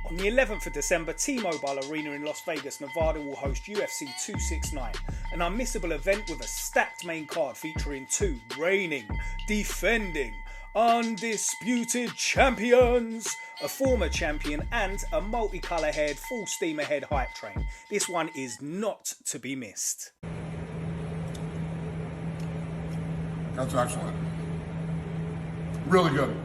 On the 11th of December, T-Mobile Arena in Las Vegas, Nevada will host UFC 269, an unmissable event with a stacked main card featuring two reigning, defending, undisputed champions, a former champion and a multicolour haired, full steam ahead hype train. This one is not to be missed. That's excellent. Really good.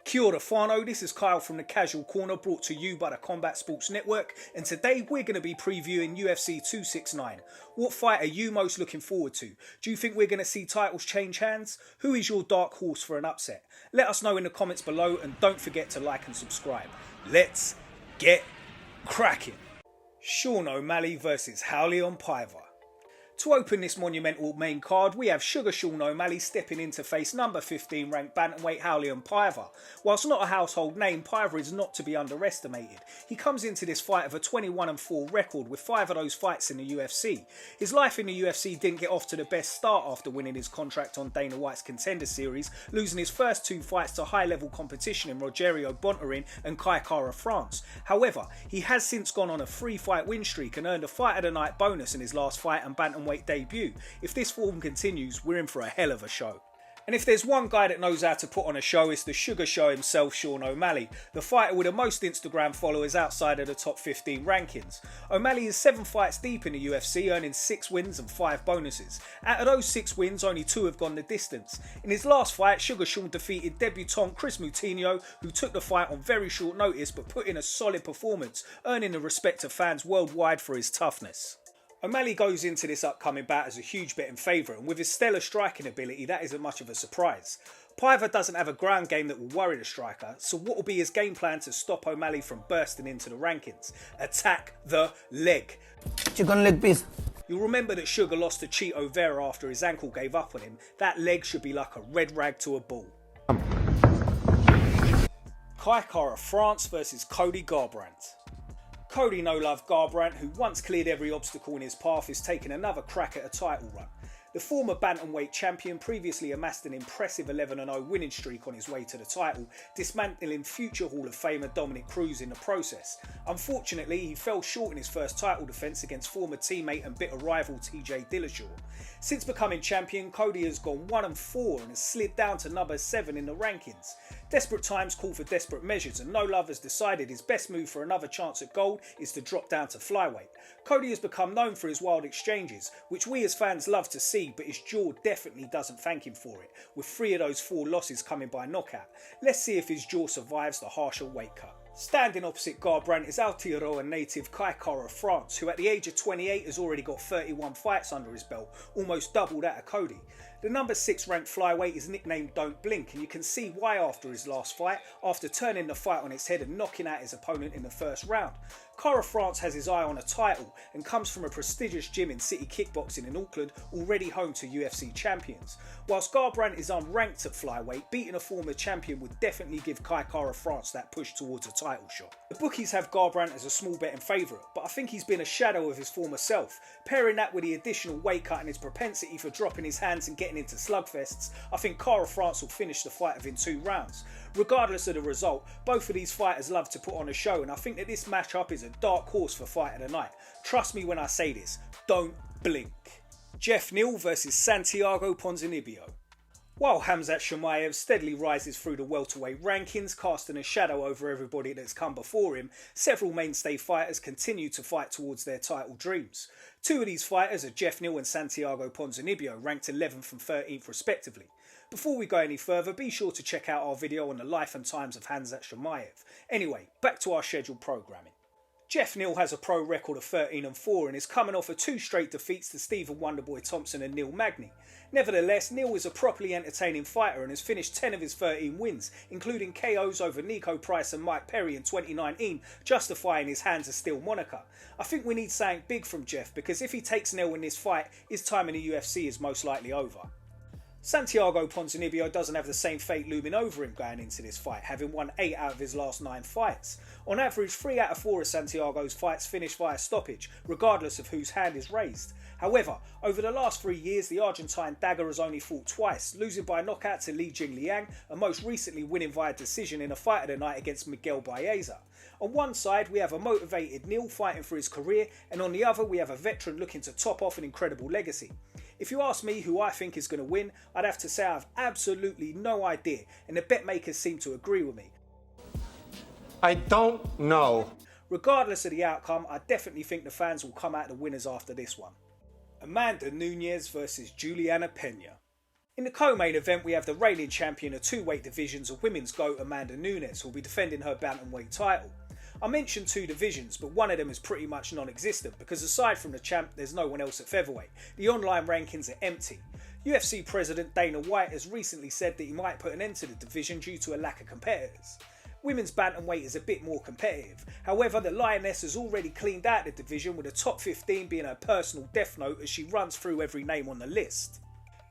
Kia ora whānau, this is Kyle from the Casual Corner, brought to you by the Combat Sports Network, and today we're going to be previewing UFC 269. What fight are you most looking forward to? Do you think we're going to see titles change hands? Who is your dark horse for an upset? Let us know in the comments below, and don't forget to like and subscribe. Let's get cracking. Sean O'Malley versus Raulian Paiva. To open this monumental main card, we have Sugar Sean O'Malley stepping in to face number 15 ranked Bantamweight Raulian Paiva. Whilst not a household name, Paiva is not to be underestimated. He comes into this fight with a 21-4 record with 5 of those fights in the UFC. His life in the UFC didn't get off to the best start after winning his contract on Dana White's Contender Series, losing his first 2 fights to high-level competition in Rogerio Bontorin and Kai Kara France. However, he has since gone on a 3-fight win streak and earned a Fight of the Night bonus in his last fight and Bantamweight debut. If this form continues, we're in for a hell of a show. And if there's one guy that knows how to put on a show, it's the Sugar Show himself, Sean O'Malley, the fighter with the most Instagram followers outside of the top 15 rankings. O'Malley is 7 fights deep in the UFC, earning 6 wins and 5 bonuses. Out of those 6 wins, only 2 have gone the distance. In his last fight, Sugar Sean defeated debutant Chris Moutinho, who took the fight on very short notice but put in a solid performance, earning the respect of fans worldwide for his toughness. O'Malley goes into this upcoming bout as a huge betting favourite, and with his stellar striking ability, that isn't much of a surprise. Paiva doesn't have a ground game that will worry the striker, so what will be his game plan to stop O'Malley from bursting into the rankings? Attack the leg. Chicken leg piece. You'll remember that Sugar lost to Cheat Oliveira after his ankle gave up on him. That leg should be like a red rag to a bull. Kai Kara France versus Cody Garbrandt. Cody No Love Garbrandt, who once cleared every obstacle in his path, is taking another crack at a title run. The former Bantamweight champion previously amassed an impressive 11-0 winning streak on his way to the title, dismantling future Hall of Famer Dominic Cruz in the process. Unfortunately, he fell short in his first title defence against former teammate and bitter rival TJ Dillashaw. Since becoming champion, Cody has gone 1-4 and has slid down to number 7 in the rankings. Desperate times call for desperate measures, and No Love has decided his best move for another chance at gold is to drop down to Flyweight. Cody has become known for his wild exchanges, which we as fans love to see, but his jaw definitely doesn't thank him for it, with 3 of those 4 losses coming by knockout. Let's see if his jaw survives the harsher weight cut. Standing opposite Garbrandt is Aotearoa native Kai Kara France, who at the age of 28 has already got 31 fights under his belt, almost double that of Cody. The number 6 ranked flyweight is nicknamed Don't Blink, and you can see why after his last fight, after turning the fight on its head and knocking out his opponent in the first round. Kara France has his eye on a title and comes from a prestigious gym in City Kickboxing in Auckland, already home to UFC champions. Whilst Garbrandt is unranked at flyweight, beating a former champion would definitely give Kai Kara France that push towards a title shot. The bookies have Garbrandt as a small betting favourite, but I think he's been a shadow of his former self. Pairing that with the additional weight cut and his propensity for dropping his hands and getting into slugfests, I think Kara France will finish the fight within 2 rounds. Regardless of the result, both of these fighters love to put on a show, and I think that this matchup is a dark horse for Fight of the Night. Trust me when I say this, don't blink. Geoff Neal versus Santiago Ponzinibbio. While Khamzat Chimaev steadily rises through the welterweight rankings, casting a shadow over everybody that's come before him, several mainstay fighters continue to fight towards their title dreams. 2 of these fighters are Geoff Neal and Santiago Ponzinibbio, ranked 11th and 13th respectively. Before we go any further, be sure to check out our video on the life and times of Khamzat Chimaev. Anyway, back to our scheduled programming. Geoff Neal has a pro record of 13-4 and is coming off of 2 straight defeats to Stephen Wonderboy Thompson and Neil Magny. Nevertheless, Neal is a properly entertaining fighter and has finished 10 of his 13 wins, including KOs over Nico Price and Mike Perry in 2019, justifying his hands of steel moniker. I think we need something big from Geoff, because if he takes Neal in this fight, his time in the UFC is most likely over. Santiago Ponzinibbio doesn't have the same fate looming over him going into this fight, having won 8 out of his last 9 fights. On average, 3 out of 4 of Santiago's fights finish via stoppage, regardless of whose hand is raised. However, over the last 3 years, the Argentine dagger has only fought twice, losing by knockout to Li Jingliang and most recently winning via decision in a fight of the night against Miguel Baeza. On one side we have a motivated Neal fighting for his career, and on the other we have a veteran looking to top off an incredible legacy. If you ask me who I think is going to win, I'd have to say I have absolutely no idea, and the bet makers seem to agree with me. I don't know. Regardless of the outcome, I definitely think the fans will come out the winners after this one. Amanda Nunes versus Julianna Pena. In the co-main event we have the reigning champion of two weight divisions of women's GOAT Amanda Nunes, who will be defending her Bantamweight title. I mentioned two divisions, but one of them is pretty much non-existent because aside from the champ there's no one else at featherweight. The online rankings are empty. UFC President Dana White has recently said that he might put an end to the division due to a lack of competitors. Women's bantamweight is a bit more competitive. However, the Lioness has already cleaned out the division, with the top 15 being her personal death note as she runs through every name on the list.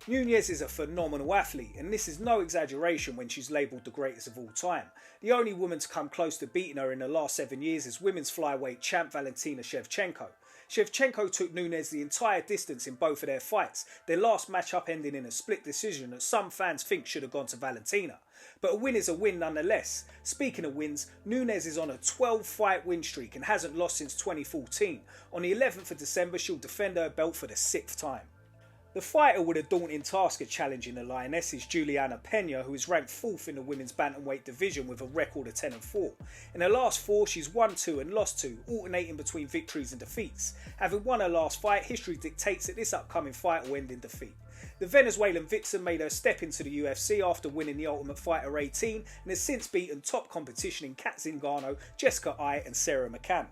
Nunes is a phenomenal athlete, and this is no exaggeration when she's labelled the greatest of all time. The only woman to come close to beating her in the last 7 years is women's flyweight champ Valentina Shevchenko. Shevchenko took Nunes the entire distance in both of their fights, their last matchup ending in a split decision that some fans think should have gone to Valentina. But a win is a win nonetheless. Speaking of wins, Nunes is on a 12-fight win streak and hasn't lost since 2014. On the 11th of December, she'll defend her belt for the 6th time. The fighter with a daunting task of challenging the Lioness is Julianna Pena, who is ranked 4th in the women's bantamweight division with a record of 10-4. In her last 4, she's won 2 and lost 2, alternating between victories and defeats. Having won her last fight, history dictates that this upcoming fight will end in defeat. The Venezuelan vixen made her step into the UFC after winning the Ultimate Fighter 18 and has since beaten top competition in Kat Zingano, Jessica Ai and Sarah McCann.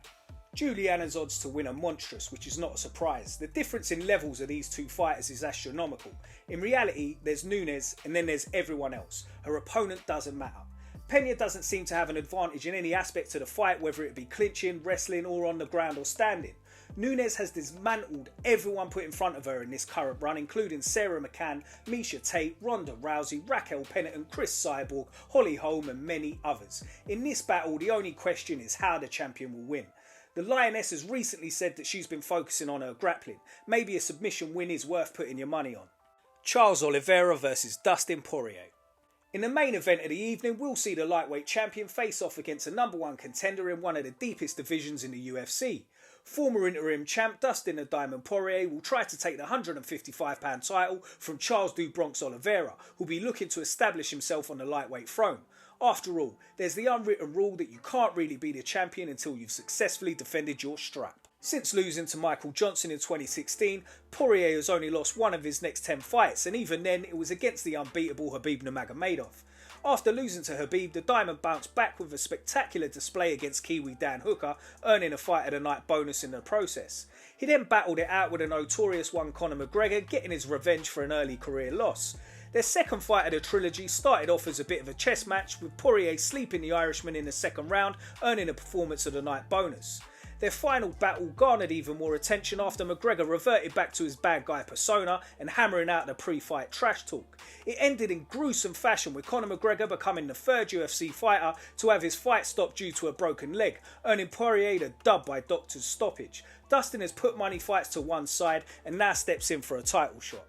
Julianna's odds to win are monstrous, which is not a surprise. The difference in levels of these two fighters is astronomical. In reality, there's Nunes and then there's everyone else. Her opponent doesn't matter. Pena doesn't seem to have an advantage in any aspect of the fight, whether it be clinching, wrestling or on the ground or standing. Nunes has dismantled everyone put in front of her in this current run, including Sarah McCann, Miesha Tate, Ronda Rousey, Raquel Pennington, Chris Cyborg, Holly Holm and many others. In this battle, the only question is how the champion will win. The Lioness has recently said that she's been focusing on her grappling. Maybe a submission win is worth putting your money on. Charles Oliveira versus Dustin Poirier. In the main event of the evening, we'll see the lightweight champion face off against a #1 contender in one of the deepest divisions in the UFC. Former interim champ Dustin the Diamond Poirier will try to take the £155 title from Charles Du Bronx Oliveira, who'll be looking to establish himself on the lightweight throne. After all, there's the unwritten rule that you can't really be the champion until you've successfully defended your strap. Since losing to Michael Johnson in 2016, Poirier has only lost one of his next 10 fights, and even then it was against the unbeatable Khabib Nurmagomedov. After losing to Khabib, the Diamond bounced back with a spectacular display against Kiwi Dan Hooker, earning a Fight of the Night bonus in the process. He then battled it out with a notorious one Conor McGregor, getting his revenge for an early career loss. Their second fight of the trilogy started off as a bit of a chess match, with Poirier sleeping the Irishman in the second round, earning a Performance of the Night bonus. Their final battle garnered even more attention after McGregor reverted back to his bad guy persona and hammering out the pre-fight trash talk. It ended in gruesome fashion, with Conor McGregor becoming the third UFC fighter to have his fight stopped due to a broken leg, earning Poirier the dub by doctor's stoppage. Dustin has put money fights to one side and now steps in for a title shot.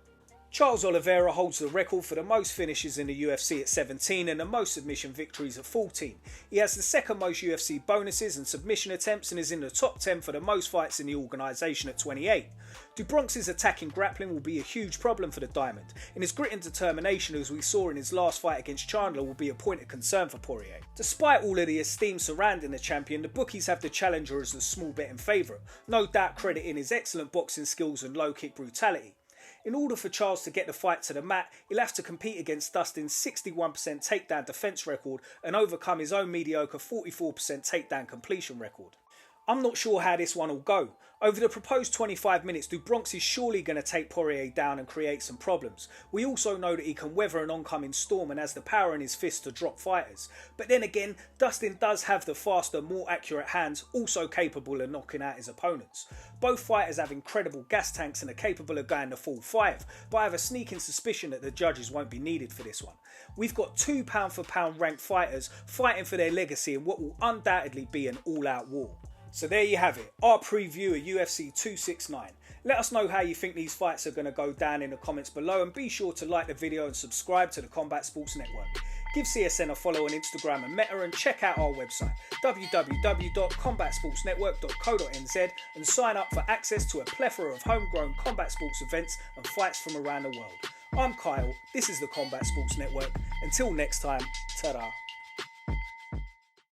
Charles Oliveira holds the record for the most finishes in the UFC at 17 and the most submission victories at 14. He has the second most UFC bonuses and submission attempts and is in the top 10 for the most fights in the organisation at 28. Du Bronx's attacking grappling will be a huge problem for the Diamond, and his grit and determination, as we saw in his last fight against Chandler, will be a point of concern for Poirier. Despite all of the esteem surrounding the champion, the bookies have the challenger as the small betting favourite, no doubt crediting his excellent boxing skills and low kick brutality. In order for Charles to get the fight to the mat, he'll have to compete against Dustin's 61% takedown defence record and overcome his own mediocre 44% takedown completion record. I'm not sure how this one will go. Over the proposed 25 minutes, Du Bronx is surely going to take Poirier down and create some problems. We also know that he can weather an oncoming storm and has the power in his fist to drop fighters. But then again, Dustin does have the faster, more accurate hands, also capable of knocking out his opponents. Both fighters have incredible gas tanks and are capable of going the full 5, but I have a sneaking suspicion that the judges won't be needed for this one. We've got 2 pound for pound ranked fighters fighting for their legacy in what will undoubtedly be an all-out war. So there you have it, our preview of UFC 269. Let us know how you think these fights are going to go down in the comments below, and be sure to like the video and subscribe to the Combat Sports Network. Give CSN a follow on Instagram and Meta, and check out our website www.combatsportsnetwork.co.nz and sign up for access to a plethora of homegrown combat sports events and fights from around the world. I'm Kyle, this is the Combat Sports Network. Until next time, ta-ra.